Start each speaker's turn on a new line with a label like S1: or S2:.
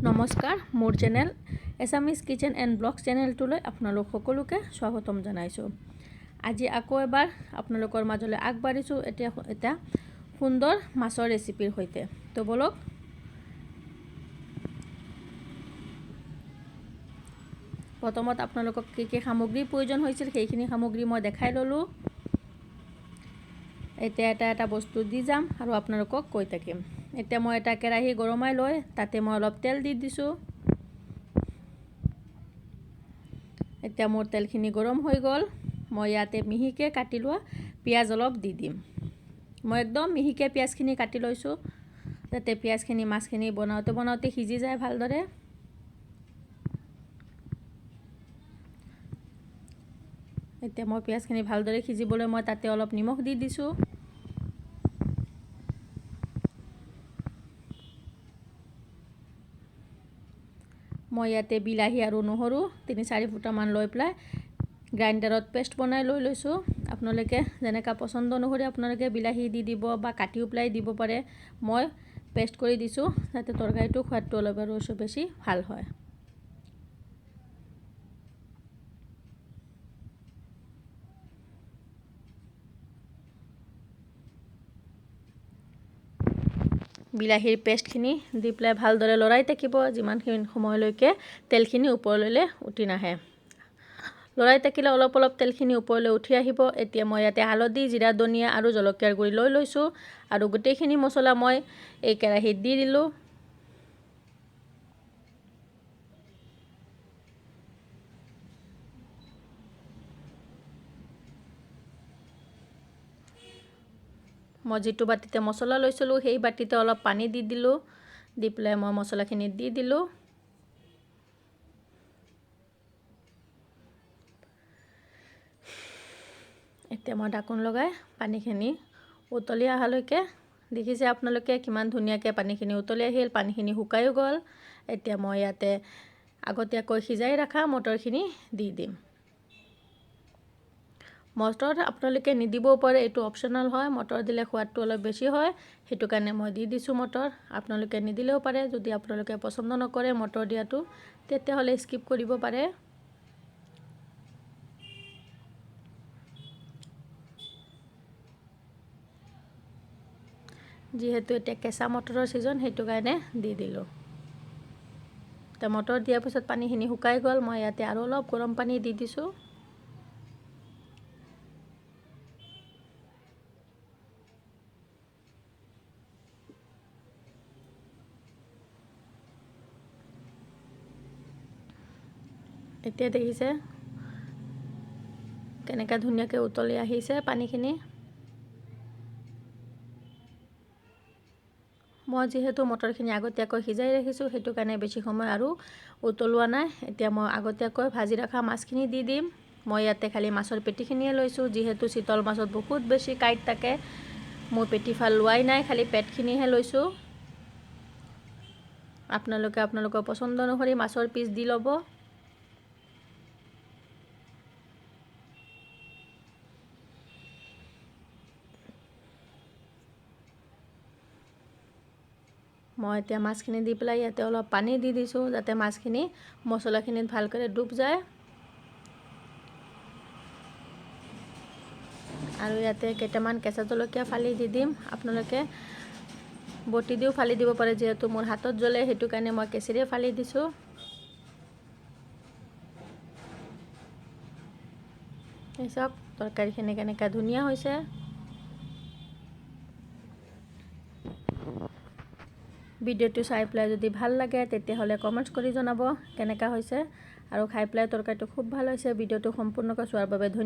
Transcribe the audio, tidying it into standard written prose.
S1: নমস্কাৰ মোৰ channel Assamese kitchen and blogs চেনেলটোলৈ আপোনালোক সকলোকে স্বাগতম জনাইছোঁ। আজি আকৌ এবাৰ আপোনালোকৰ মাজলৈ আগবাঢ়িছোঁ এটা সুন্দৰ মাছৰ ৰেচিপিৰ সৈতে। তো বলক প্ৰথমত আপোনালোকক কি সামগ্ৰীৰ প্ৰয়োজন হৈছিল সেইখিনি সামগ্ৰী মই দেখাই ল'লোঁ। এতিয়া এটা বস্তু দি যাম আৰু আপোনালোকক কৈ থাকিম। এতিয়া মই এটা কেৰাহী গৰমাই লৈ তাতে মই অলপ তেল দি দিছোঁ। এতিয়া মোৰ তেলখিনি গৰম হৈ গ'ল। মই ইয়াতে মিহিকৈ কাটি লোৱা পিঁয়াজ অলপ দি দিম। মই একদম মিহিকৈ পিঁয়াজখিনি কাটি লৈছোঁ যাতে পিঁয়াজখিনি মাছখিনি বনাওঁতে সিজি যায় ভালদৰে। এতিয়া মই পিঁয়াজখিনি ভালদৰে সিজিবলৈ মই তাতে অলপ নিমখ দি দিছোঁ। মই ইয়াতে বিলাহী আৰু নহৰু ৩-৪ ফুটামান লৈ পেলাই গ্ৰাইণ্ডাৰত পেষ্ট বনাই লৈছোঁ। আপোনালোকে যেনেকৈ পচন্দ অনুসৰি আপোনালোকে বিলাহী দি দিব বা কাটিও পেলাই দিব পাৰে। মই পেষ্ট কৰি দিছোঁ যাতে তৰকাৰীটো সোৱাদটো অলপ আৰু বেছি ভাল হয়। বিলাহীৰ পেষ্টখিনি দি পেলাই ভালদৰে লৰাই থাকিব যিমানখিনি সময়লৈকে তেলখিনি ওপৰলৈ উঠি নাহে। লৰাই থাকিলে অলপ তেলখিনি ওপৰলৈ উঠি আহিব। এতিয়া মই ইয়াতে হালধি, জিৰা, ধনিয়া আৰু জলকীয়াৰ গুড়ি লৈ লৈছোঁ আৰু গোটেইখিনি মছলা মই এই কেৰাহীত দি দিলোঁ। মই যিটো বাটিতে মছলা লৈছিলোঁ সেই বাটিতে অলপ পানী দি দিলোঁ। দি পেলাই মই মছলাখিনি দি দিলোঁ। এতিয়া মই ঢাকোন লগাই পানীখিনি উতলি অহালৈকে দেখিছে আপোনালোকে কিমান ধুনীয়াকৈ পানীখিনি উতলি আহিল। পানীখিনি শুকায়ো গ'ল। এতিয়া মই ইয়াতে আগতীয়াকৈ সিজাই ৰখা মটৰখিনি দি দিম। মটৰ আপোনালোকে নিদিবও পাৰে, এইটো অপশ্যনেল হয়। মটৰ দিলে সোৱাদটো অলপ বেছি হয়, সেইটো কাৰণে মই দি দিছোঁ মটৰ। আপোনালোকে নিদিলেও পাৰে। যদি আপোনালোকে পচন্দ নকৰে মটৰ দিয়াটো তেতিয়াহ'লে স্কিপ কৰিব পাৰে। যিহেতু এতিয়া কেঁচা মটৰৰ ছিজন সেইটো কাৰণে দি দিলোঁ। এতিয়া মটৰ দিয়াৰ পিছত পানীখিনি শুকাই গ'ল। মই ইয়াতে আৰু অলপ গৰম পানী দি দিছোঁ। এতিয়া দেখিছে কেনেকৈ ধুনীয়াকৈ উতলি আহিছে পানীখিনি। মই যিহেতু মটৰখিনি আগতীয়াকৈ সিজাই ৰাখিছোঁ সেইটো কাৰণে বেছি সময় আৰু উতলোৱা নাই। এতিয়া মই আগতীয়াকৈ ভাজি ৰখা মাছখিনি দি দিম। মই ইয়াতে খালি মাছৰ পেটিখিনিয়ে লৈছোঁ যিহেতু চিতল মাছত বহুত বেছি কাঁইট থাকে। মোৰ পেটি ফাল লোৱাই নাই, খালি পেটখিনিহে লৈছোঁ। আপোনালোকে আপোনালোকৰ পচন্দ অনুসৰি মাছৰ পিচ দি ল'ব। মই এতিয়া মাছখিনি দি পেলাই ইয়াতে অলপ পানী দি দিছোঁ যাতে মাছখিনি মছলাখিনিত ভালকৈ ডুব যায়। আৰু ইয়াতে কেইটামান কেঁচা জলকীয়া ফালি দি দিম। আপোনালোকে বটি দিও ফালি দিব পাৰে, যিহেতু মোৰ হাতত জ্বলে সেইটো কাৰণে মই কেঁচিৰে ফালি দিছোঁ। এই চাওক তৰকাৰীখিনি কেনেকৈ ধুনীয়া হৈছে। ভিডিঅ'টো চাই পেলাই যদি ভাল লাগে তেতিয়াহ'লে কমেণ্টছ কৰি জনাব কেনেকুৱা হৈছে। আৰু খাই পেলাই তৰকাৰীটো খুব ভাল হৈছে। ভিডিঅ'টো সম্পূৰ্ণকৈ চোৱাৰ বাবে ধন্যবাদ।